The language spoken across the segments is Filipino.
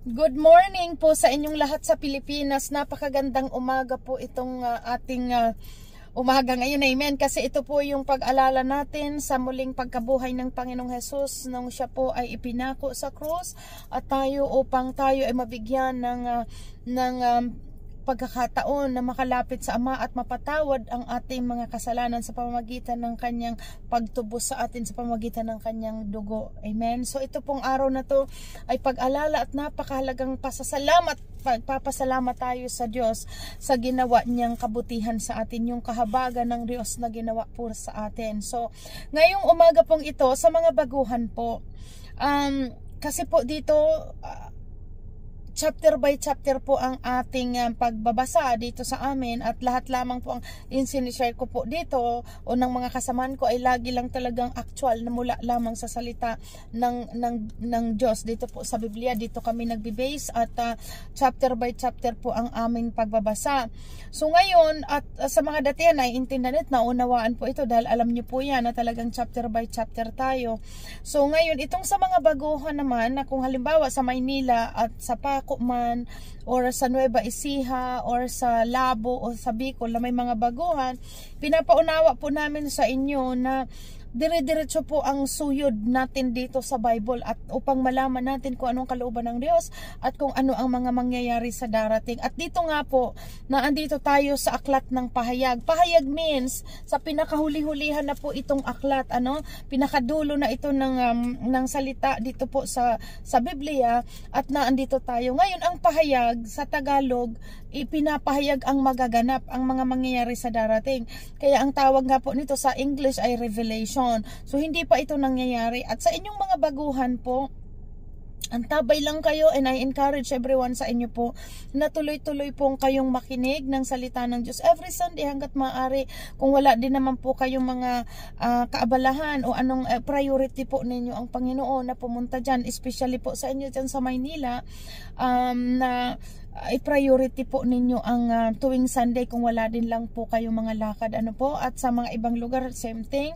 Good morning po sa inyong lahat sa Pilipinas. Napakagandang umaga po itong ating umaga ngayon. Amen. Kasi ito po yung pag-alala natin sa muling pagkabuhay ng Panginoong Hesus nung siya po ay ipinako sa krus at tayo upang tayo ay mabigyan ng pagkakataon na makalapit sa Ama at mapatawad ang ating mga kasalanan sa pamamagitan ng kanyang pagtubos sa atin sa pamamagitan ng kanyang dugo. Amen. So ito pong araw na to ay pag-alala at napakahalagang pasasalamat. Pagpapasalamat tayo sa Diyos sa ginawa niyang kabutihan sa atin, yung kahabagan ng Diyos na ginawa po sa atin. So ngayong umaga pong ito sa mga baguhan po, kasi po dito chapter by chapter po ang ating pagbabasa dito sa amin at lahat lamang po ang sinishare ko po dito o ng mga kasamaan ko ay lagi lang talagang actual na mula lamang sa salita ng Diyos dito po sa Biblia. Dito kami nagbe-base at chapter by chapter po ang aming pagbabasa. So ngayon at sa mga datihan ay intindihan at naunawaan po ito dahil alam niyo po yan na talagang chapter by chapter tayo. So ngayon itong sa mga baguhan naman na kung halimbawa sa Maynila at sa man or sa Nueva Ecija or sa Labo o sa Bicol na may mga baguhan, pinapaunawa po namin sa inyo na dire-diretso po ang suyod natin dito sa Bible at upang malaman natin kung anong kalooban ng Diyos at kung ano ang mga mangyayari sa darating. At dito nga po, na andito tayo sa aklat ng pahayag. Pahayag means sa pinakahuli-hulihan na po itong aklat, pinakadulo na ito ng salita dito po sa Biblia at naandito tayo. Ngayon, ang pahayag sa Tagalog, ipinapahayag ang magaganap, ang mga mangyayari sa darating. Kaya ang tawag nga po nito sa English ay revelation. So hindi pa ito nangyayari. At sa inyong mga baguhan po, antabay lang kayo and I encourage everyone sa inyo po na tuloy-tuloy pong kayong makinig ng salita ng Diyos every Sunday hanggat maaari. Kung wala din naman po kayong mga kaabalahan o anong priority po ninyo ang Panginoon na pumunta dyan, especially po sa inyo dyan sa Maynila, na i-priority po ninyo ang tuwing Sunday kung wala din lang po kayong mga lakad at sa mga ibang lugar same thing,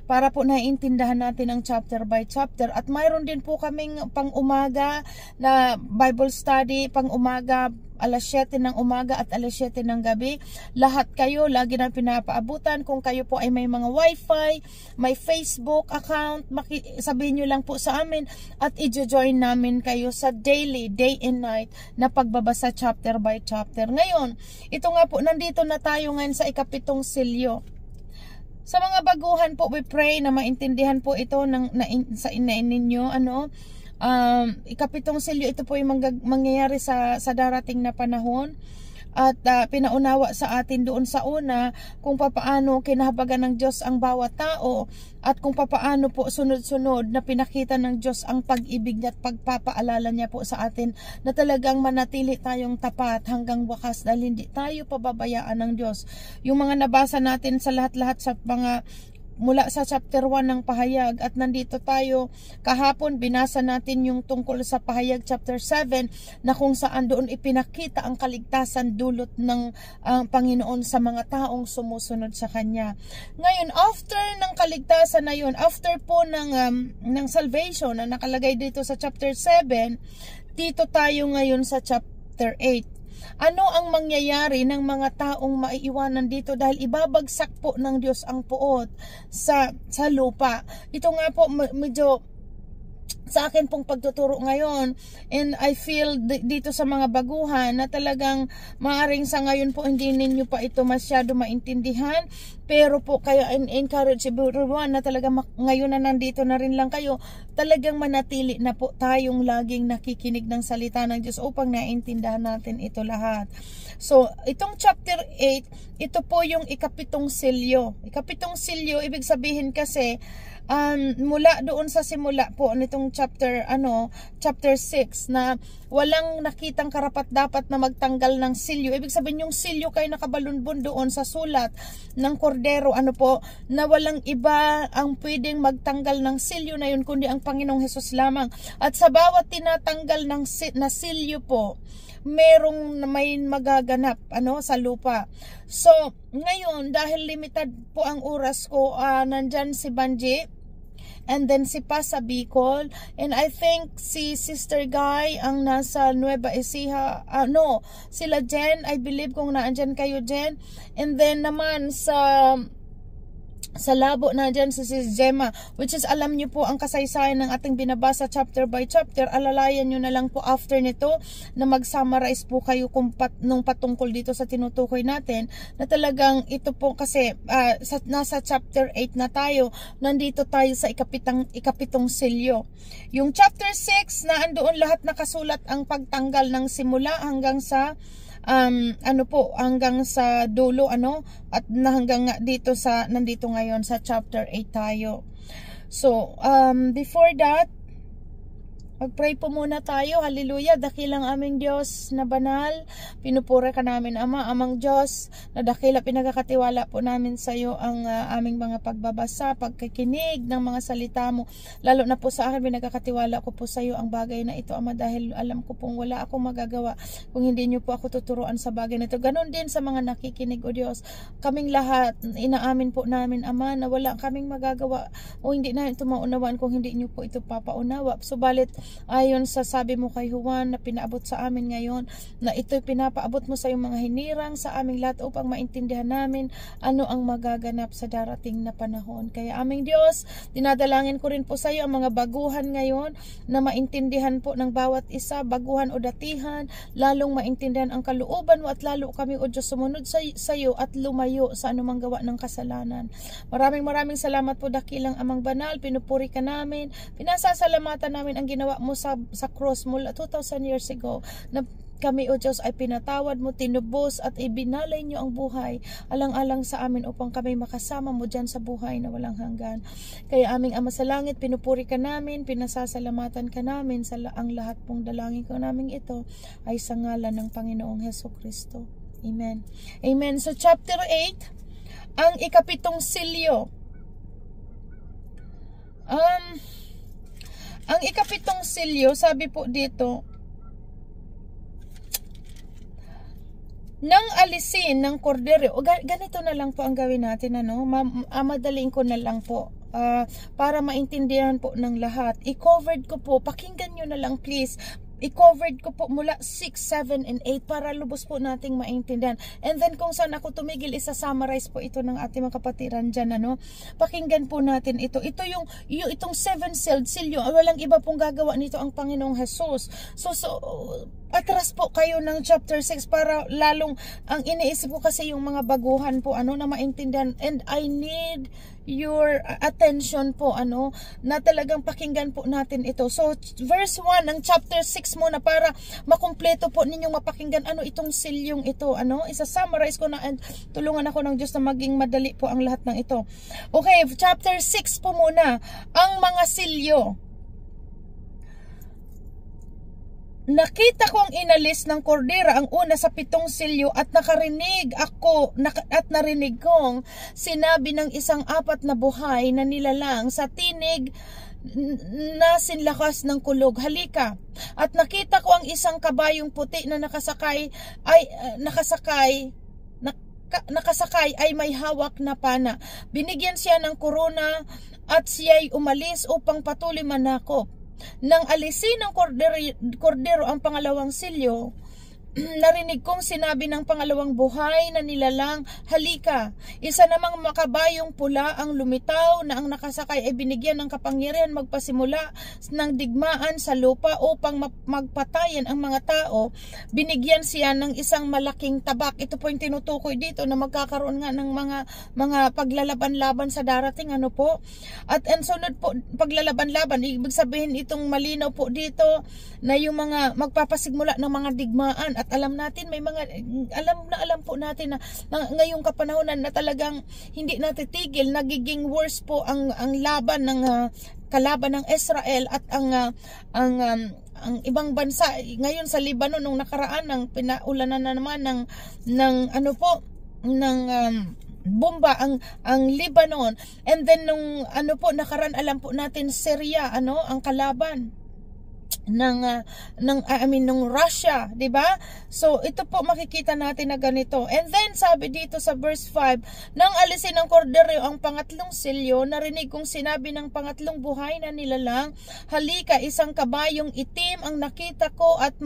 para po naiintindahan natin ang chapter by chapter. At mayroon din po kaming pang umaga na Bible study, pang umaga alas 7 ng umaga at alas 7 ng gabi. Lahat kayo lagi na pinapaabutan. Kung kayo po ay may mga wifi, may Facebook account, sabihin nyo lang po sa amin at i-join namin kayo sa daily, day and night na pagbabasa chapter by chapter. Ngayon, ito nga po, nandito na tayo ngayon sa ikapitong silyo. Sa mga baguhan po, we pray na maintindihan po ito sa inain ninyo, ikapitong silyo, ito po yung mangyayari sa darating na panahon. At pinaunawa sa atin doon sa una kung papaano kinahabagan ng Diyos ang bawat tao at kung papaano po sunod-sunod na pinakita ng Diyos ang pag-ibig niya at pagpapaalala niya po sa atin na talagang manatili tayong tapat hanggang wakas dahil hindi tayo pababayaan ng Diyos. Yung mga nabasa natin sa lahat-lahat sa mga mula sa chapter 1 ng pahayag at nandito tayo kahapon, binasa natin yung tungkol sa pahayag chapter 7 na kung saan doon ipinakita ang kaligtasan dulot ng Panginoon sa mga taong sumusunod sa Kanya. Ngayon, after ng kaligtasan na yun, after po ng salvation na nakalagay dito sa chapter 7, dito tayo ngayon sa chapter 8. Ano ang mangyayari ng mga taong maiiwanan dito dahil ibabagsak po ng Diyos ang puot sa lupa. Ito nga po medyo sa akin pong pagtuturo ngayon, and I feel dito sa mga baguhan na talagang maaring sa ngayon po hindi ninyo pa ito masyado maintindihan, pero po kayo encourage everyone na talaga ngayon na nandito na rin lang kayo, talagang manatili na po tayong laging nakikinig ng salita ng Diyos upang naintindahan natin ito lahat. So itong chapter 8, ito po yung ikapitong silyo. Ikapitong silyo, ibig sabihin kasi mula doon sa simula po nitong chapter 6 na walang nakitang karapat-dapat na magtanggal ng silyo. Ibig sabihin yung silyo kay nakabalunbon doon sa sulat ng kordero na walang iba ang pwedeng magtanggal ng silyo na yun kundi ang Panginoong Hesus lamang. At sa bawat tinatanggal na silyo po, may magaganap sa lupa. So ngayon dahil limited po ang oras ko, nandyan si Banji and then si Pa sa Bicol, and I think si Sister Guy ang nasa Nueva Ecija, no, sila Jen, I believe kung naandyan kayo Jen, and then naman sa labo na dyan si Gemma, which is alam nyo po ang kasaysayan ng ating binabasa chapter by chapter. Alalayan nyo na lang po after nito na mag-summarize po kayo kung nung patungkol dito sa tinutukoy natin, na talagang ito po kasi nasa chapter 8 na tayo, nandito tayo sa ikapitong silyo. Yung chapter 6 na andoon lahat nakasulat ang pagtanggal ng simula hanggang sa hanggang sa dulo, at hanggang nga dito nandito ngayon sa chapter 8 tayo. So, before that, mag-pray po muna tayo. Hallelujah. Dakilang aming Diyos na banal. Pinupura ka namin, Ama. Amang Diyos na dakila, pinagkakatiwala po namin sa iyo ang aming mga pagbabasa, pagkikinig ng mga salita mo. Lalo na po sa akin, pinagkakatiwala ko po sa iyo ang bagay na ito, Ama, dahil alam ko pong wala akong magagawa kung hindi niyo po ako tuturuan sa bagay na ito. Ganon din sa mga nakikinig, O Diyos. Kaming lahat, inaamin po namin, Ama, na wala kaming magagawa o hindi na ito maunawaan kung hindi niyo po ito papaunawa. Subalit, ayon sa sabi mo kay Juan na pinaabot sa amin ngayon, na ito'y pinapaabot mo sa iyong mga hinirang sa aming lahat upang maintindihan namin ano ang magaganap sa darating na panahon. Kaya aming Diyos, dinadalangin ko rin po sa iyo ang mga baguhan ngayon na maintindihan po ng bawat isa, baguhan o datihan, lalong maintindihan ang kalooban mo at lalo kami, O Diyos, sumunod sa iyo at lumayo sa anumang gawa ng kasalanan. Maraming salamat po, dakilang Amang Banal. Pinupuri ka namin, pinasasalamatan namin ang ginawa mo sa cross mula 2,000 years ago, na kami, O Diyos, ay pinatawad mo, tinubos at ibinalay niyo ang buhay alang-alang sa amin upang kami makasama mo dyan sa buhay na walang hanggan. Kaya aming Ama sa langit, pinupuri ka namin, pinasasalamatan ka namin sa ang lahat pong dalangin ko namin ito ay sa ngalan ng Panginoong Hesukristo. Amen. Amen. So chapter 8, ang ikapitong silyo. Ang ikapitong silyo, sabi po dito, nang alisin ng kordero. Ganito na lang po ang gawin natin, madaliin ko na lang po. Para maintindihan po ng lahat. I-covered ko po, pakinggan nyo na lang please. I-covered ko po mula 6, 7, and 8 para lubos po nating maintindihan. And then kung saan ako tumigil, isa-summarize po ito ng ating mga kapatiran dyan, Pakinggan po natin ito. Ito itong 7-sealed silyo. Walang iba pong gagawa nito ang Panginoong Jesus. So atras po kayo ng chapter 6 para lalong ang iniisip ko kasi yung mga baguhan po na maintindihan, and I need your attention po na talagang pakinggan po natin ito. So verse 1 ng chapter 6 muna para makumpleto po ninyong mapakinggan itong silyong ito, isa-summarize ko na, and tulungan ako ng Diyos na maging madali po ang lahat ng ito. Okay, chapter 6 po muna, ang mga silyo. Nakita kong inalis ng kordera ang una sa 7 silyo at narinig kong sinabi ng isang 4 na buhay na nilalang sa tinig na sinlakas ng kulog, halika. At nakita ko ang isang kabayong puti na nakasakay ay may hawak na pana. Binigyan siya ng korona at siya'y umalis upang patuloy manakop. Nang alisin ng kordero ang pangalawang silyo, narinig kong sinabi ng pangalawang buhay na nilalang, halika. Isa namang makabayong pula ang lumitaw na ang nakasakay ay binigyan ng kapangyarihan magpasimula ng digmaan sa lupa upang magpatayan ang mga tao. Binigyan siya ng isang malaking tabak. Ito po yung tinutukoy dito na magkakaroon nga ng mga paglalaban-laban sa darating, po. At ang sunod po, paglalaban-laban, ibig sabihin itong malinaw po dito na yung mga magpapasigmula ng mga digmaan. At alam natin, alam po natin na ngayong kapanahonan na talagang hindi natitigil, nagiging worse po ang laban ng kalaban ng Israel at ang ibang bansa. Ngayon sa Lebanon nung nakaraan, ng pinaulanan na naman ng bomba ang Lebanon. And then nung nakaraan, alam po natin Syria ang kalaban. ng Russia, 'di ba? So ito po makikita natin na ganito. And then sabi dito sa verse 5, nang alisin ng kordero ang pangatlong silyo, narinig kong sinabi ng pangatlong buhay na nilalang, halika, isang kabayong itim ang nakita ko at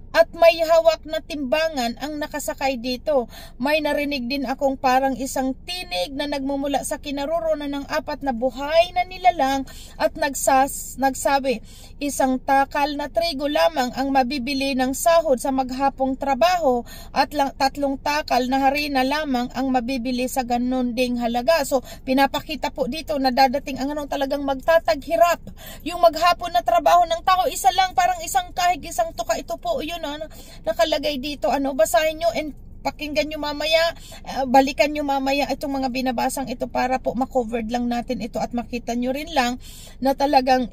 at may hawak na timbangan ang nakasakay dito. May narinig din akong parang isang tinig na nagmumula sa kinaroroonan ng apat na buhay na nilalang at nagsabi, isang takal na trigo lamang ang mabibili ng sahod sa maghapong trabaho at tatlong takal na harina lamang ang mabibili sa ganun ding halaga. So pinapakita po dito na dadating ang talagang magtataghirap. Yung maghapon na trabaho ng tao, isa lang, parang isang kahig, isang tuka. Ito po yun, nakalagay dito, basahin nyo and pakinggan nyo mamaya, balikan nyo mamaya itong mga binabasang ito para po makovered lang natin ito at makita nyo rin lang na talagang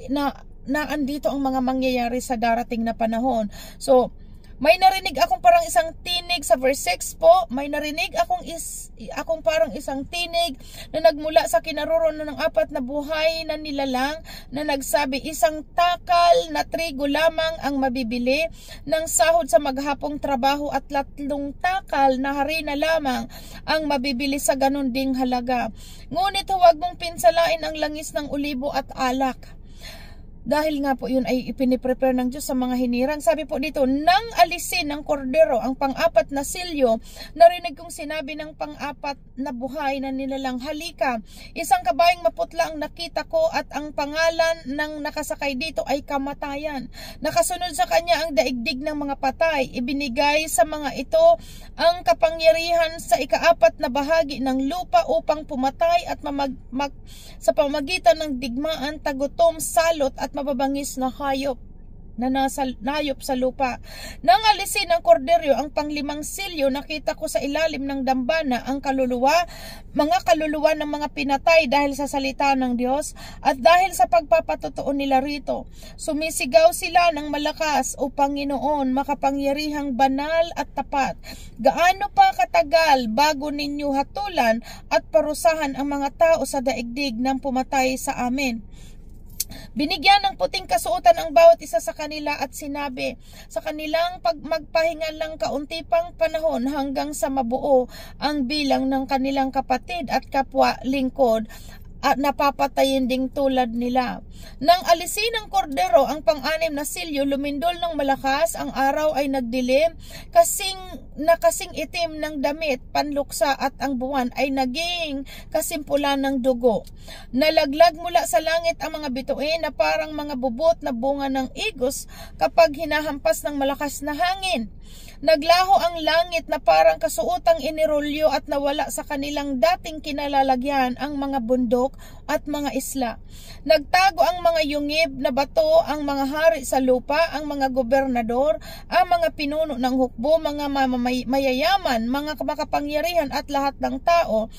naandito ang mga mangyayari sa darating na panahon. So may narinig akong parang isang tinig sa verse 6 po. May narinig akong parang isang tinig na nagmula sa kinaroroonan ng apat na buhay na nilalang na nagsabi, isang takal na trigo lamang ang mabibili ng sahod sa maghapong trabaho at tatlong takal na harina lamang ang mabibili sa ganun ding halaga. Ngunit huwag mong pinsalain ang langis ng olibo at alak. Dahil nga po yun ay ipiniprepare ng Diyos sa mga hinirang. Sabi po dito, nang alisin ng kordero ang pang-apat na silyo, narinig kong sinabi ng pang-apat na buhay na nilalang, halika, isang kabayong maputla ang nakita ko at ang pangalan ng nakasakay dito ay kamatayan. Nakasunod sa kanya ang daigdig ng mga patay. Ibinigay sa mga ito ang kapangyarihan sa ikaapat na bahagi ng lupa upang pumatay at sa pamagitan ng digmaan, tagutom, salot at mababangis na hayop na nayop sa lupa. Nang alisin ng kordero ang panglimang silyo, nakita ko sa ilalim ng dambana ang mga kaluluwa ng mga pinatay dahil sa salita ng Diyos at dahil sa pagpapatotoo nila rito. Sumisigaw sila ng malakas, O Panginoon, makapangyarihang banal at tapat. Gaano pa katagal bago ninyo hatulan at parusahan ang mga tao sa daigdig ng pumatay sa amin? Binigyan ng puting kasuotan ang bawat isa sa kanila at sinabi, sa kanilang magpahinga lang kaunti pang panahon hanggang sa mabuo ang bilang ng kanilang kapatid at kapwa lingkod at napapatayin ding tulad nila. Nang alisin ng kordero ang pang-anim na silyo, lumindol ng malakas, ang araw ay nagdilim, kasing itim ng damit, panluksa at ang buwan ay naging kasimpula ng dugo. Nalaglag mula sa langit ang mga bituin na parang mga bubot na bunga ng igos kapag hinahampas ng malakas na hangin. Naglaho ang langit na parang kasuotang inirolyo at nawala sa kanilang dating kinalalagyan ang mga bundok at mga isla. Nagtago ang mga yungib na bato, ang mga hari sa lupa, ang mga gobernador, ang mga pinuno ng hukbo, mga mayayaman, mga makapangyarihan at lahat ng tao,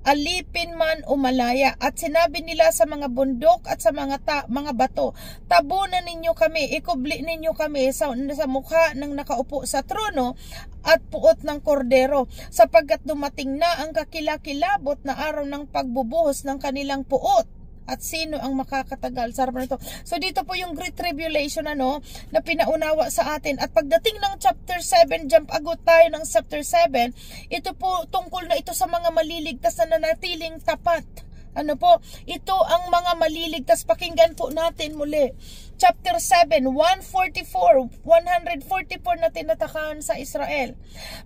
alipin man o malaya. At sinabi nila sa mga bundok at sa mga bato, tabunan ninyo kami, ikubli ninyo kami sa mukha ng nakaupo sa trono at puot ng kordero, sapagkat dumating na ang kakilakilabot na araw ng pagbubuhos ng kanilang puot. At sino ang makakatagal? Sarap na ito. So dito po yung Great Tribulation na pinaunawa sa atin. At pagdating ng chapter 7, jump agad tayo ng chapter 7, ito po tungkol na ito sa mga maliligtas na nanatiling tapat. Ito ang mga maliligtas. Pakinggan po natin muli. Chapter 7, 144 na tinatakahan sa Israel.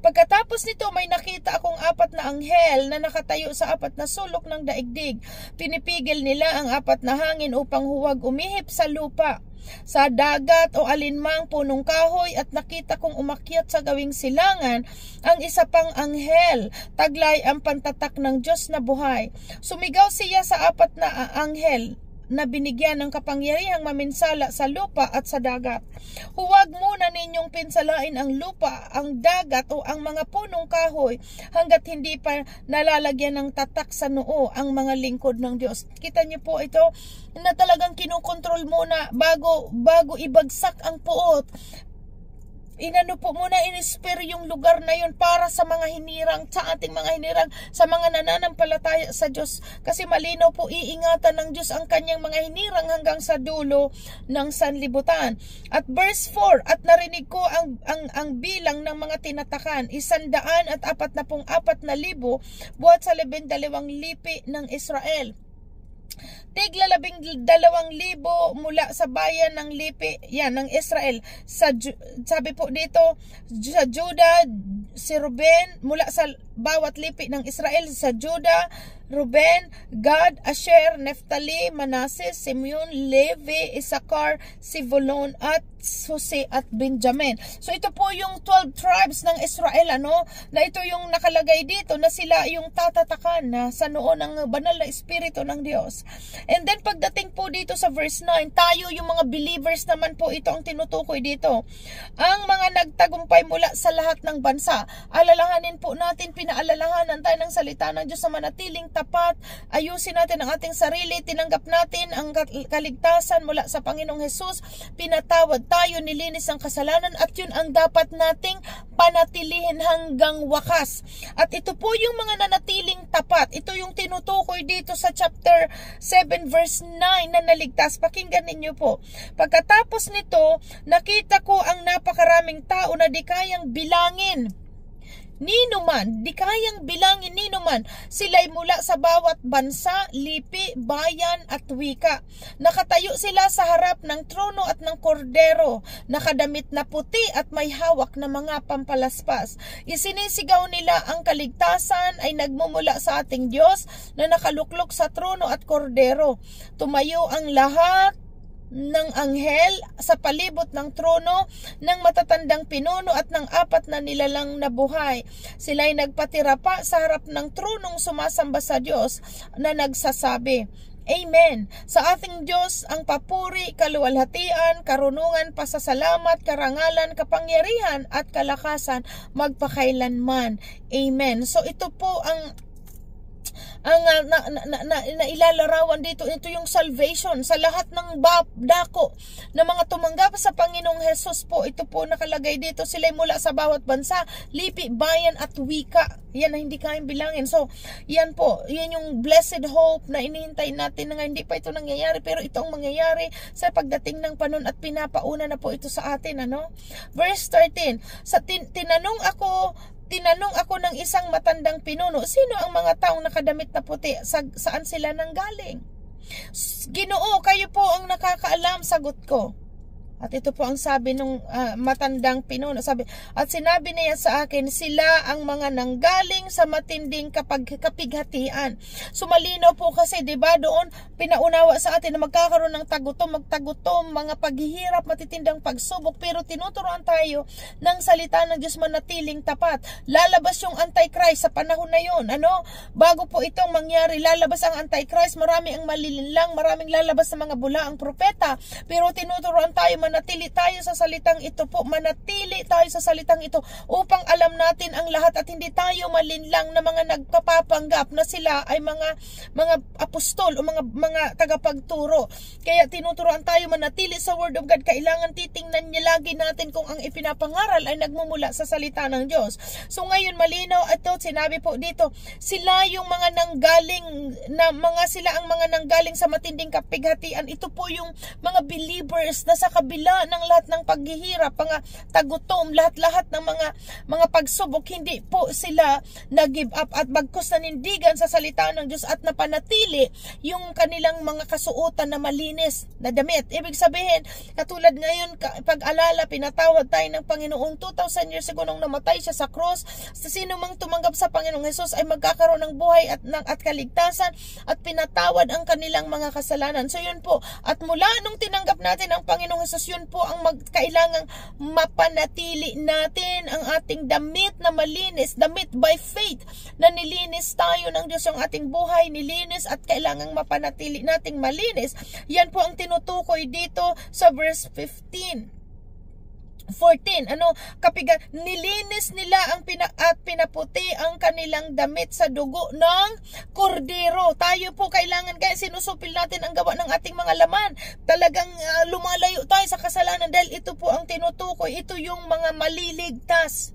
Pagkatapos nito, may nakita akong apat na anghel na nakatayo sa apat na sulok ng daigdig. Pinipigil nila ang apat na hangin upang huwag umihip sa lupa, sa dagat o alinmang punong kahoy, at nakita kong umakyat sa gawing silangan ang isa pang anghel, taglay ang pantatak ng Diyos na buhay. Sumigaw siya sa apat na anghel na binigyan ng kapangyarihang maminsala sa lupa at sa dagat. Huwag muna ninyong pinsalain ang lupa, ang dagat o ang mga punong kahoy hanggat hindi pa nalalagyan ng tatak sa noo ang mga lingkod ng Diyos. Kita niyo po ito na talagang kinukontrol muna bago ibagsak ang puot. inano po muna, in-spare yung lugar na yun para sa mga hinirang, sa ating mga hinirang, sa mga nananampalataya sa Diyos. Kasi malinaw po, iingatan ng Diyos ang kanyang mga hinirang hanggang sa dulo ng sanlibutan. At verse 4, at narinig ko ang bilang ng mga tinatakan, 144,000 buhat sa 12 lipi ng Israel. Tigla 12,000 mula sa bayan ng lipi yan ng Israel. Sabi po dito, sa Juda, si Ruben, mula sa bawat lipi ng Israel, sa Juda, Ruben, Gad, Asher, Neftali, Manasseh, Simeon, Levi, Issachar, Zebulun at Jose at Benjamin. So ito po yung 12 tribes ng Israel, na ito yung nakalagay dito na sila yung tatatakan na sa noon ng banal na espiritu ng Diyos. And then pagdating po dito sa verse 9, tayo yung mga believers naman po, ito ang tinutukoy dito. Ang mga nagtagumpay mula sa lahat ng bansa. Alalahanin po natin, pinaalalahanan tayo ng salita ng Diyos sa manatiling tapat. Ayusin natin ang ating sarili, tinanggap natin ang kaligtasan mula sa Panginoong Hesus, pinatawad tayo, nilinis ang kasalanan, at yun ang dapat nating panatilihin hanggang wakas. At ito po yung mga nanatiling tapat. Ito yung tinutukoy dito sa chapter 7 verse 9 na naligtas. Pakinggan ninyo po. Pagkatapos nito, nakita ko ang napakaraming tao na di kayang bilangin. Di kayang bilangin ninuman. Sila'y mula sa bawat bansa, lipi, bayan at wika. Nakatayo sila sa harap ng trono at ng kordero, nakadamit na puti at may hawak na mga pampalaspas. Isinisigaw nila ang kaligtasan ay nagmumula sa ating Diyos na nakaluklok sa trono at kordero. Tumayo ang lahat ng anghel sa palibot ng trono, ng matatandang pinuno at ng 4 na nilalang na buhay. Sila'y nagpatira pa sa harap ng tronong sumasamba sa Diyos na nagsasabi, Amen. Sa ating Diyos ang papuri, kaluwalhatian, karunungan, pasasalamat, karangalan, kapangyarihan at kalakasan magpakailanman. Amen. So ito po ang ilalarawan dito. Ito yung salvation sa lahat ng dako na mga tumanggap sa Panginoong Hesus po. Ito po nakalagay dito. Sila'y mula sa bawat bansa, lipi, bayan at wika. Yan na hindi kayang bilangin. So yan po, yan yung blessed hope na inihintay natin na nga hindi pa ito nangyayari, pero ito ang mangyayari sa pagdating ng panahon at pinapauna na po ito sa atin. Verse 13, Tinanong ako ng isang matandang pinuno, sino ang mga taong nakadamit na puti? Saan sila nanggaling? Ginoo, kayo po ang nakakaalam, sagot ko. At ito po ang sabi ng matandang pinuno. At sinabi niya sa akin, sila ang mga nanggaling sa matinding kapighatian. Sumalinaw po kasi, diba, doon pinaunawa sa atin na magkakaroon ng magtagutom, mga paghihirap, matitindang pagsubok. Pero tinuturuan tayo ng salita ng Diyos manatiling tapat. Lalabas yung Antichrist sa panahon na yun. Bago po itong mangyari, lalabas ang Antichrist. Marami ang malilinlang, maraming lalabas sa mga bulaang propeta. Pero tinuturuan tayo, manatili tayo sa salitang ito po. Manatili tayo sa salitang ito upang alam natin ang lahat at hindi tayo malinlang na mga nagpapapanggap na sila ay mga apostol o mga tagapagturo. Kaya tinuturuan tayo manatili sa Word of God. Kailangan titingnan niya lagi natin kung ang ipinapangaral ay nagmumula sa salita ng Diyos. So ngayon malinaw ito, sinabi po dito, sila yung mga nanggaling sila ang mga nanggaling sa matinding kapighatian. Ito po yung mga believers na sa kabila ng lahat ng paghihirap, mga tagutom, lahat ng mga pagsubok, hindi po sila nag-give up at bagkus nanindigan sa salita ng Diyos at napanatili yung kanilang mga kasuotan na malinis na damit. Ibig sabihin, katulad ngayon, pag-alala, pinatawad tayo ng Panginoong 2,000 years ago nung namatay siya sa cross. Sa sino mang tumanggap sa Panginoong Hesus ay magkakaroon ng buhay at kaligtasan at pinatawad ang kanilang mga kasalanan. So yun po, at mula nung tinanggap natin ang Panginoong Hesus, yun po ang kailangang mapanatili natin ang ating damit na malinis, damit by faith na nilinis tayo ng Diyos, yung ating buhay nilinis at kailangang mapanatili nating malinis. Yan po ang tinutukoy dito sa verse 14, nilinis nila at pinaputi ang kanilang damit sa dugo ng kordero. Tayo po kailangan, kaya sinusupil natin ang gawa ng ating mga laman. Talagang lumalayo tayo sa kasalanan kasalanan dahil ito po ang tinutukoy. Ito yung mga maliligtas.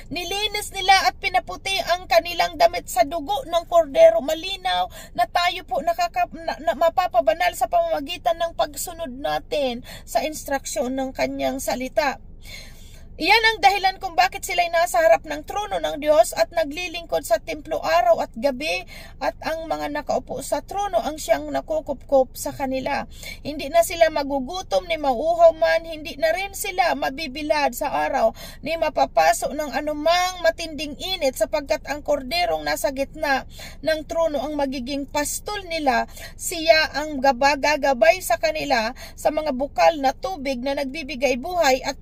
Nilinis nila at pinaputi ang kanilang damit sa dugo ng kordero. Malinaw na tayo po mapapabanal sa pamamagitan ng pagsunod natin sa instruksyon ng kanyang salita. Iyan ang dahilan kung bakit sila'y nasa harap ng trono ng Diyos at naglilingkod sa templo araw at gabi, at ang mga nakaupo sa trono ang siyang nakukupkop sa kanila. Hindi na sila magugutom ni mauuhaw man, hindi na rin sila mabibilad sa araw ni mapapaso ng anumang matinding init, sapagkat ang korderong nasa gitna ng trono ang magiging pastol nila. Siya ang gagabay sa kanila sa mga bukal na tubig na nagbibigay buhay, at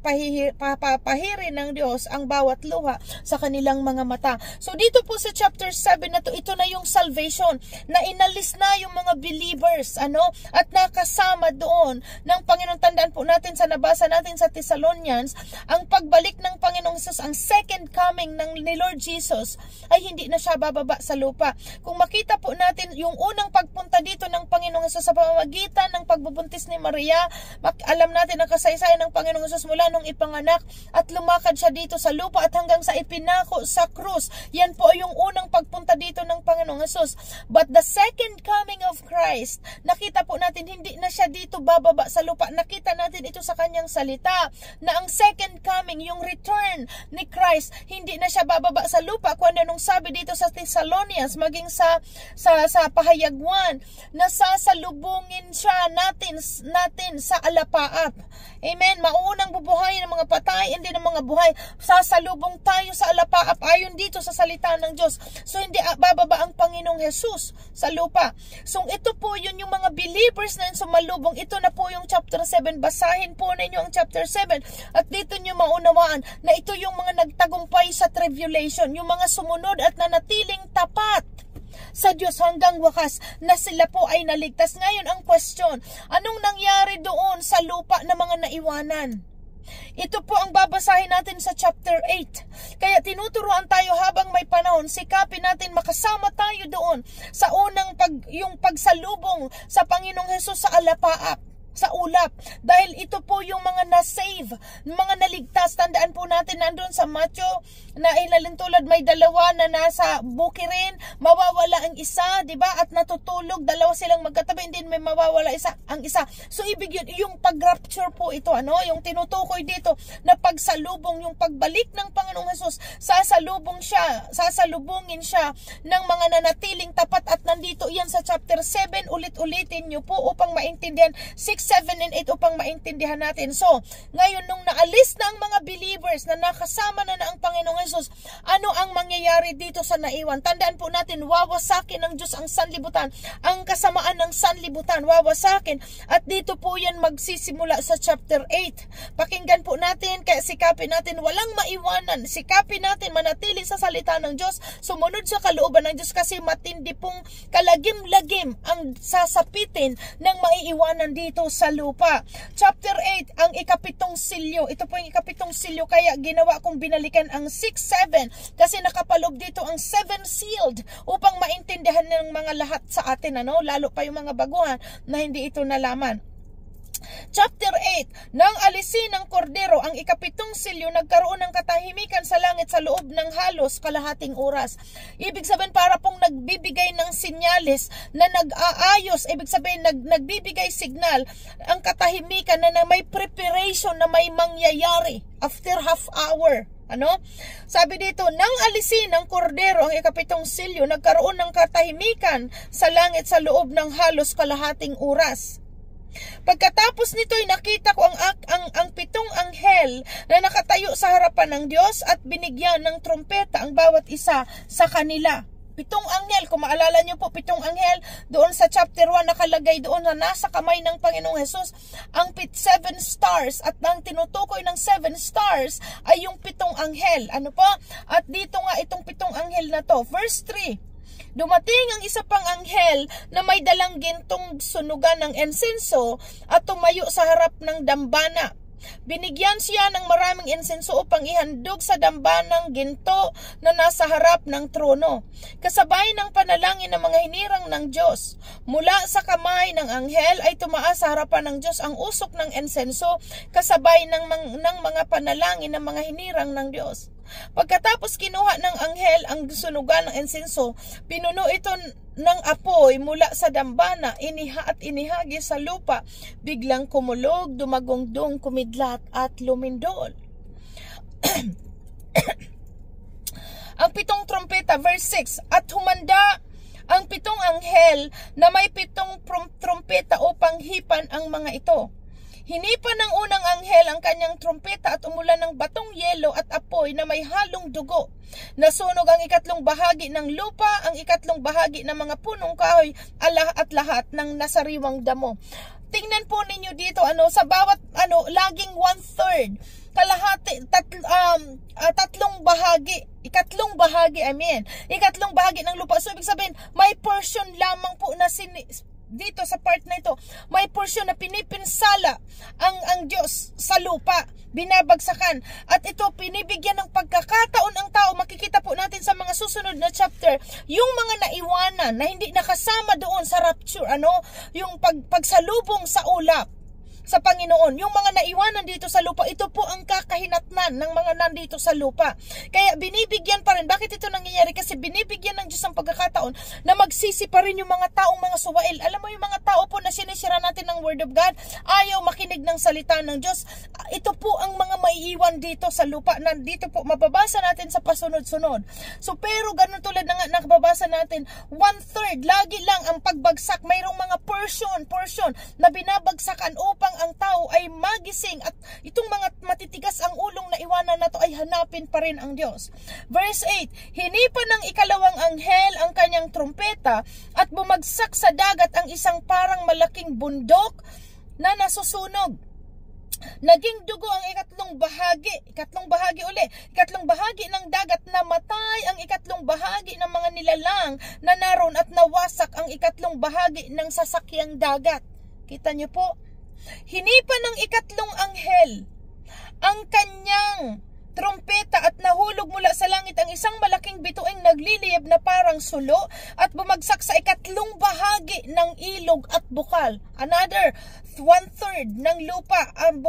pahirin ng Diyos ang bawat luha sa kanilang mga mata. So dito po sa chapter 7 na to, ito na yung salvation na inalis na yung mga believers, at nakasama doon ng Panginoon. Tandaan po natin sa nabasa natin sa Thessalonians, ang pagbalik ng Panginoong Jesus, ang second coming ni Lord Jesus, ay hindi na siya bababa sa lupa. Kung makita po natin yung unang pagpunta dito ng Panginoong Jesus sa pamamagitan ng pagbubuntis ni Maria, alam natin ang kasaysayan ng Panginoong Jesus mula nung ipanganak at lumakad siya dito sa lupa at hanggang sa ipinako sa krus. Yan po ay yung unang pagpunta dito ng Panginoong Jesus. But the second coming of Christ, nakita po natin hindi na siya dito bababa sa lupa. Nakita natin ito sa kanyang salita na ang second coming, yung return ni Christ, hindi na siya bababa sa lupa. Kung ano nung sabi dito sa Thessalonians, maging sa pahayag 1, na sasalubungin siya natin sa alapaap. Amen. Maunang bubuhayin ng mga patay, hindi ng mga buhay. Sasalubong tayo sa alapaap ayon dito sa salita ng Diyos. So hindi bababa ang Panginoong Jesus sa lupa. So ito po yun yung mga believers na sumalubong. Ito na po yung chapter 7. Basahin po ninyo ang chapter 7 at dito nyo maunawaan na ito yung mga nagtagumpay sa tribulation, yung mga sumunod at nanatiling tapat sa Diyos hanggang wakas, na sila po ay naligtas. Ngayon ang question, anong nangyari doon sa lupa na mga naiwanan? Ito po ang babasahin natin sa chapter 8. Kaya tinuturuan tayo habang may panahon, sikapin natin makasama tayo doon sa unang yung pagsalubong sa Panginoong Hesus sa alapaap, sa ulap, dahil ito po yung mga na-save, mga naligtas. Tandaan po natin nandun sa Matthew na ilalintulad, may dalawa na nasa bukirin, mawawala ang isa, di ba? At natutulog, dalawa silang magkatabi, hindi may mawawala ang isa. So ibig yun, yung pag-rapture po ito, yung tinutukoy dito na pagsalubong, yung pagbalik ng Panginoong Hesus, sasalubungin siya ng mga nanatiling tapat, at nandito yan sa chapter 7, ulit-ulitin nyo po upang maintindihan, 6, 7, and 8 upang maintindihan natin. So, ngayon nung naalis na ang mga believers na nakasama na ang Panginoong Jesus, ano ang mangyayari dito sa naiwan? Tandaan po natin, wawasakin ng Diyos ang sanlibutan. Ang kasamaan ng sanlibutan, wawasakin. At dito po yan magsisimula sa chapter 8. Pakinggan po natin, kaya sikapin natin, walang maiwanan. Sikapin natin, manatili sa salita ng Diyos, sumunod sa kalooban ng Diyos, kasi matindi pong kalagim-lagim ang sasapitin ng maiiwanan dito sa lupa. Chapter 8, ang ikapitong silyo. Ito po yung ikapitong silyo, kaya ginawa kong binalikan ang 6, 7 kasi nakapalob dito ang 7 sealed upang maintindihan ng mga lahat sa atin, lalo pa yung mga baguhan na hindi ito nalaman. Chapter 8, nang alisin ng kordero ang ikapitong silyo, nagkaroon ng katahimikan sa langit sa loob ng halos kalahating oras. Ibig sabihin, para pong nagbibigay ng sinyalis na nag-aayos, ibig sabihin nagbibigay signal ang katahimikan na may preparation na may mangyayari after half hour. Sabi dito, nang alisin ng kordero ang ikapitong silyo, nagkaroon ng katahimikan sa langit sa loob ng halos kalahating oras. Pagkatapos nito ay nakita ko ang pitong anghel na nakatayo sa harapan ng Diyos at binigyan ng trompeta ang bawat isa sa kanila. Pitong anghel, kung maalala nyo po, pitong anghel doon sa chapter 1 nakalagay doon na nasa kamay ng Panginoong Jesus ang 7 stars, at ang tinutukoy ng 7 stars ay yung pitong anghel. At dito nga itong pitong anghel na to, verse 3. Dumating ang isa pang anghel na may dalang gintong sunugan ng ensenso at tumayo sa harap ng dambana. Binigyan siya ng maraming insenso upang ihandog sa dambanang ginto na nasa harap ng trono. Kasabay ng panalangin ng mga hinirang ng Diyos. Mula sa kamay ng anghel ay tumaas sa harapan ng Diyos ang usok ng insenso kasabay ng mga panalangin ng mga hinirang ng Diyos. Pagkatapos kinuha ng anghel ang sunugan ng insenso, pinuno ito ng apoy mula sa dambana, at inihagi sa lupa. Biglang kumulog, dumagongdong, kumidlat at lumindol. Ang 7 trompeta, verse 6, at humanda ang 7 anghel na may 7 trompeta upang hipan ang mga ito. Hinipan ng unang anghel ang kanyang trompeta at umulan ng batong yelo at apoy na may halong dugo. Nasunog ang 2 bahagi ng lupa, ang 2 bahagi ng mga punong kahoy at lahat ng nasariwang damo. Tingnan po ninyo dito, sa bawat laging 1/3, kalahati, 3 bahagi, 2 bahagi, 2 bahagi ng lupa. So ibig sabihin, may portion lamang po na dito sa part na ito, may portion na pinipinsala ang Diyos sa lupa, binabagsakan. At ito, pinibigyan ng pagkakataon ang tao. Makikita po natin sa mga susunod na chapter, yung mga naiwanan na hindi nakasama doon sa rapture, yung pagsalubong sa ulap sa Panginoon, yung mga naiwanan dito sa lupa, ito po ang kakahinatnan ng mga nandito sa lupa. Kaya binibigyan pa rin. Bakit ito nangyayari? Kasi binibigyan ng Diyos ang pagkakataon na magsisi pa rin yung mga taong mga suwail. Alam mo, yung mga tao po na sinisira natin ng Word of God, ayaw makinig ng salita ng Diyos. Ito po ang mga maiiwan dito sa lupa. Nandito po, mababasa natin sa pasunod-sunod. So, pero ganun tulad na nga nakababasa natin, 1/3, lagi lang ang pagbagsak. Mayroong mga portion na binabagsakan upang ang tao ay magising at itong mga matitigas ang ulong na iwanan na to ay hanapin pa rin ang Diyos. Verse 8, hinipan ng 2 anghel ang kanyang trompeta at bumagsak sa dagat ang isang parang malaking bundok na nasusunog. Naging dugo ang 2 bahagi. 2 bahagi uli. 2 bahagi ng dagat, namatay ang 2 bahagi ng mga nilalang na naroon at nawasak ang 2 bahagi ng sasakyang dagat. Kita niyo po? Hinipan ng 2 anghel ang kanyang trompeta at nahulog mula sa langit ang isang malaking bituing nagliliyab na parang sulo at bumagsak sa 2 bahagi ng ilog at bukal. Another 1/3 ng lupa ang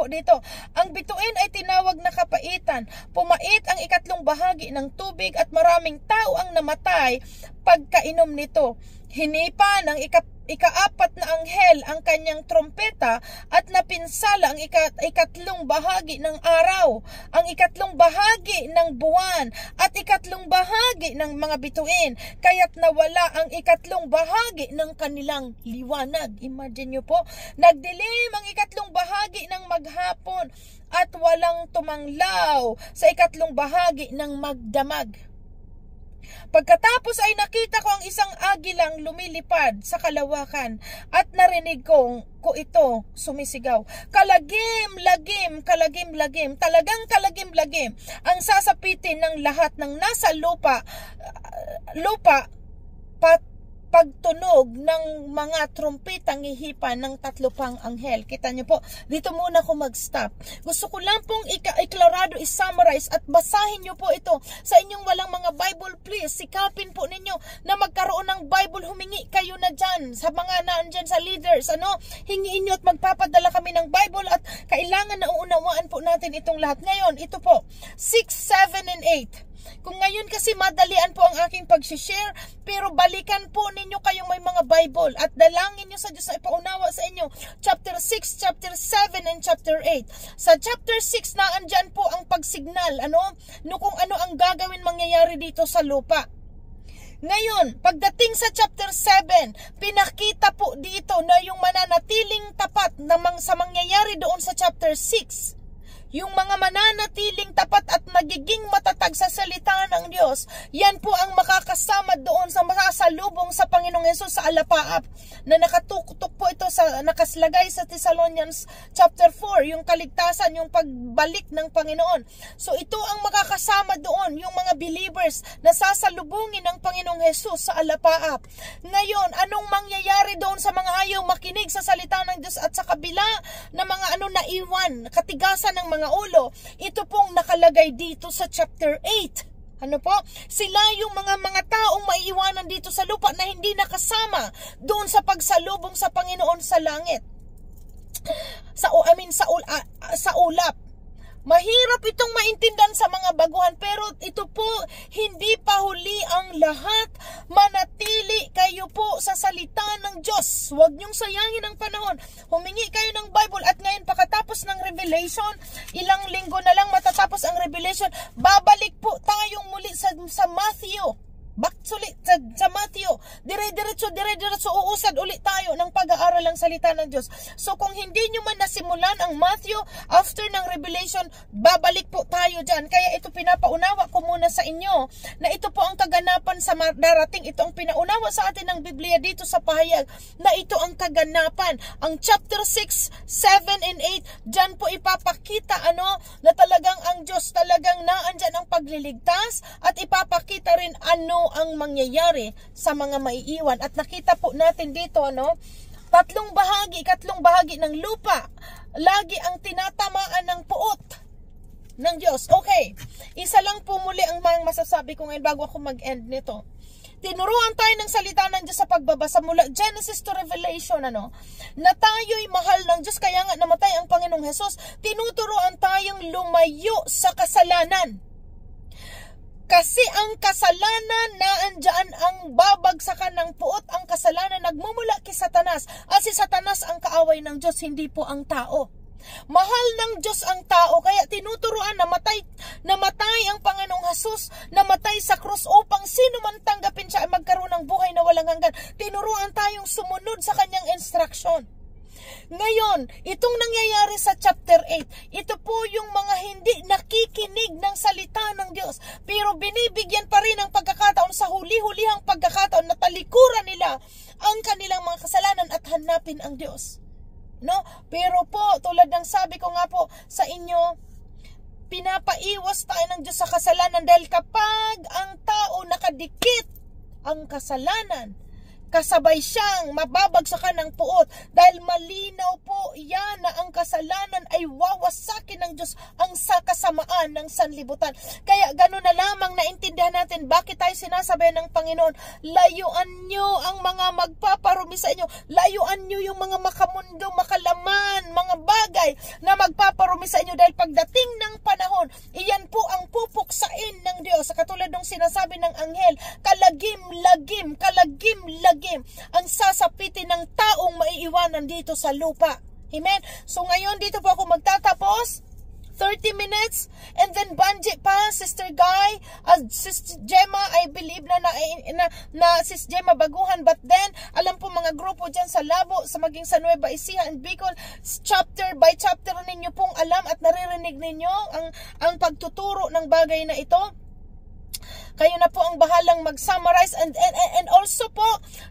dito. Ang bituin ay tinawag na kapaitan. Pumait ang 2 bahagi ng tubig at maraming tao ang namatay pagkainom nito. Hinipan ng 4 na anghel ang kanyang trompeta at napinsala ang 2 bahagi ng araw, ang 2 bahagi ng buwan at 2 bahagi ng mga bituin, kaya't nawala ang 2 bahagi ng kanilang liwanag. Imagine nyo po, nagdilim ang 2 bahagi ng maghapon at walang tumanglaw sa 2 bahagi ng magdamag. Pagkatapos ay nakita ko ang isang agilang lumilipad sa kalawakan at narinig ko ito sumisigaw. Kalagim, lagim, kalagim, lagim. Talagang kalagim, lagim. Ang sasapitin ng lahat ng nasa lupa pagtunog ng mga trompetang ihipan ng 3 pang anghel. Kita niyo po, dito muna ako mag-stop. Gusto ko lang pong iklarado, i-summarize at basahin niyo po ito. Sa inyong walang mga Bible, please, sikapin po ninyo na magkaroon ng Bible. Humingi kayo na dyan sa mga naandyan sa leaders. Hingiin niyo at magpapadala kami ng Bible at kailangan na uunawaan po natin itong lahat. Ngayon, ito po, 6, 7, and 8. Kung ngayon kasi madalian po ang aking pag-share, pero balikan po ninyo kayong may mga Bible at dalangin nyo sa Diyos na ipaunawa sa inyo. Chapter 6, chapter 7, and chapter 8. Sa chapter 6 na andyan po ang pagsignal, kung ano ang gagawin mangyayari dito sa lupa. Ngayon, pagdating sa chapter 7, pinakita po dito na yung mananatiling tapat sa mangyayari doon sa chapter 6. yung mga mananatiling tapat at nagiging matatag sa salita ng Diyos, yan po ang makakasama doon sa masasalubong sa Panginoong Hesus sa alapaap, na nakatutok po ito sa nakaslagay sa Thessalonians chapter 4, yung kaligtasan, yung pagbalik ng Panginoon. So ito ang makakasama doon, yung mga believers na sasalubungin ng Panginoong Hesus sa alapaap. Ngayon, anong mangyayari doon sa mga ayaw makinig sa salita ng Diyos at sa kabila na mga naiwan, katigasan ng mga ulo? Ito pong nakalagay dito sa chapter 8. Ano po? Sila yung mga taong maiiwanan dito sa lupa na hindi nakasama doon sa pagsalubong sa Panginoon sa langit. Sa ulap. Mahirap itong maintindihan sa mga baguhan, pero ito po, hindi pa huli ang lahat. Manatili kayo po sa salita ng Diyos. Huwag niyong sayangin ang panahon. Humingi kayo ng Bible, at ngayon pagkatapos ng Revelation, ilang linggo na lang matatapos ang Revelation, babalik po tayong muli sa Matthew. Back sa Matthew. Dire-diretso, uusad ulit tayo ng pag-aaral ng salita ng Diyos. So kung hindi nyo man nasimulan ang Matthew, after ng Revelation, babalik po tayo dyan. Kaya ito pinapaunawa ko muna sa inyo, na ito po ang kaganapan sa darating. Ito ang pinaunawa sa atin ng Biblia dito sa pahayag, na ito ang kaganapan. Ang chapter 6, 7, and 8, dyan po ipapakita na talagang ang Diyos talagang naandyan ang pagliligtas, at ipapakita rin ang mangyayari sa mga maiiwan. At nakita po natin dito, tatlong bahagi ng lupa, lagi ang tinatamaan ng puot ng Diyos. Okay, isa lang po muli ang masasabi ko ngayon bago ako mag-end nito. Tinuruan tayo ng salita ng Diyos sa pagbabasa mula Genesis to Revelation, na tayo'y mahal ng Diyos, kaya nga namatay ang Panginoong Hesus. Tinuturuan tayong lumayo sa kasalanan. Kasi ang kasalanan, naandyan ang babagsakan ng puot. Ang kasalanan nagmumula kay Satanas. At si Satanas ang kaaway ng Diyos, hindi po ang tao. Mahal ng Diyos ang tao, kaya tinuturuan na namatay ang Panginoong Hesus, namatay sa krus upang sino man tanggapin siya ay magkaroon ng buhay na walang hanggan. Tinuruan tayong sumunod sa kanyang instruction. Ngayon, itong nangyayari sa chapter 8, ito po yung mga hindi nakikinig ng salita ng Diyos, pero binibigyan pa rin ng pagkakataon sa huli-hulihang pagkakataon na talikuran nila ang kanilang mga kasalanan at hanapin ang Diyos. Pero po, tulad ng sabi ko nga po sa inyo, pinapaiwas tayo ng Diyos sa kasalanan, dahil kapag ang tao nakadikit ang kasalanan, kasabay siyang mababagsakan ng puot, dahil malinaw po yan na ang kasalanan ay wawasakin ng Diyos ang kasamaan ng sanlibutan. Kaya gano'n na lamang naintindihan natin bakit tayo sinasabi ng Panginoon, layuan nyo ang mga magpaparumi sa inyo, layuan nyo yung mga makamundo, makalaman, mga bagay na magpaparumi sa inyo, dahil pagdating ng panahon, iyan po ang pupuksain ng Diyos. Katulad ng sinasabi ng anghel, kalagim-lagim ang sasapitin ng taong maiiwanan dito sa lupa. Amen? So ngayon dito po ako magtatapos. 30 minutes, and then Banji pa, Sister Guy, Sister Gemma, I believe na Sister Gemma baguhan, but then, alam po mga grupo dyan sa Labo, sa maging sa Nueva Ecija and Bicol, chapter by chapter ninyo pong alam at naririnig ninyo ang pagtuturo ng bagay na ito. Kayo na po ang bahalang mag-summarize, and also po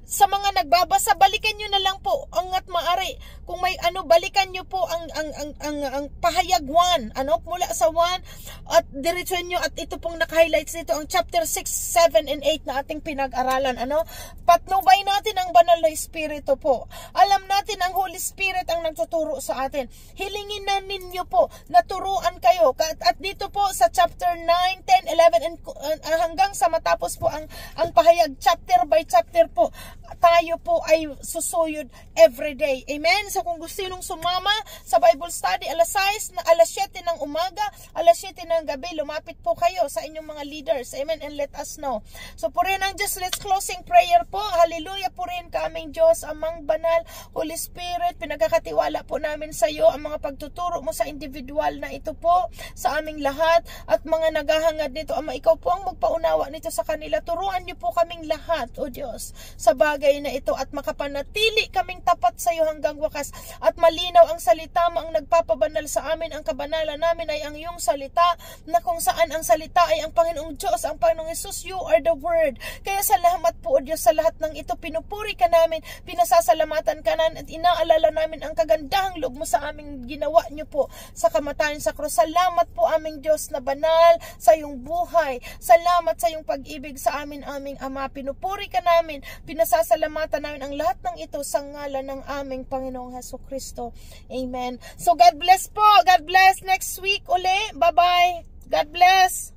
sa mga nagbabasa, balikan nyo na lang po angat maari. Kung may balikan nyo po ang pahayag 1, mula sa 1 at diretso nyo, at ito pong naka-highlights dito ang chapter 6, 7 and 8 na ating pinag-aralan. Patnubay natin ang banal na espiritu po. Alam natin ang Holy Spirit ang nagtuturo sa atin. Hilingin na ninyo po na turuan kayo. At dito po sa chapter 9, 10, 11 and hanggang sa matapos po ang pahayag, chapter by chapter po, tayo po ay susuyod everyday. Amen? So kung gusto nyo sumama sa Bible study, alas 7 ng umaga, alas 7 ng gabi, lumapit po kayo sa inyong mga leaders. Amen? And let us know. So purihin ang Diyos. Let's closing prayer po. Hallelujah. Purihin ka aming Diyos, amang banal, Holy Spirit, pinagkakatiwala po namin sa iyo ang mga pagtuturo mo sa individual na ito po, sa aming lahat, at mga naghahangad nito. Ama, ikaw po ang magpauna pag-unawa nito sa kanila. Turuan niyo po kaming lahat, O Diyos, sa bagay na ito at makapanatili kaming tapat sa iyo hanggang wakas at malinaw ang salita mo ang nagpapabanal sa amin. Ang kabanalan namin ay ang iyong salita, na kung saan ang salita ay ang Panginoong Diyos, ang Panginoong Jesus, you are the Word. Kaya salamat po, O Diyos, sa lahat ng ito. Pinupuri ka namin, pinasasalamatan ka namin at inaalala namin ang kagandahang loob mo sa aming ginawa niyo po sa kamatayan sa krus. Salamat po aming Diyos na banal sa iyong buhay. Salamat sa iyong pag-ibig sa amin, aming Ama. Pinupuri ka namin, pinasasalamatan namin ang lahat ng ito sa ngalan ng aming Panginoong Hesukristo. Amen. So God bless po. God bless. Next week uli. Bye-bye. God bless.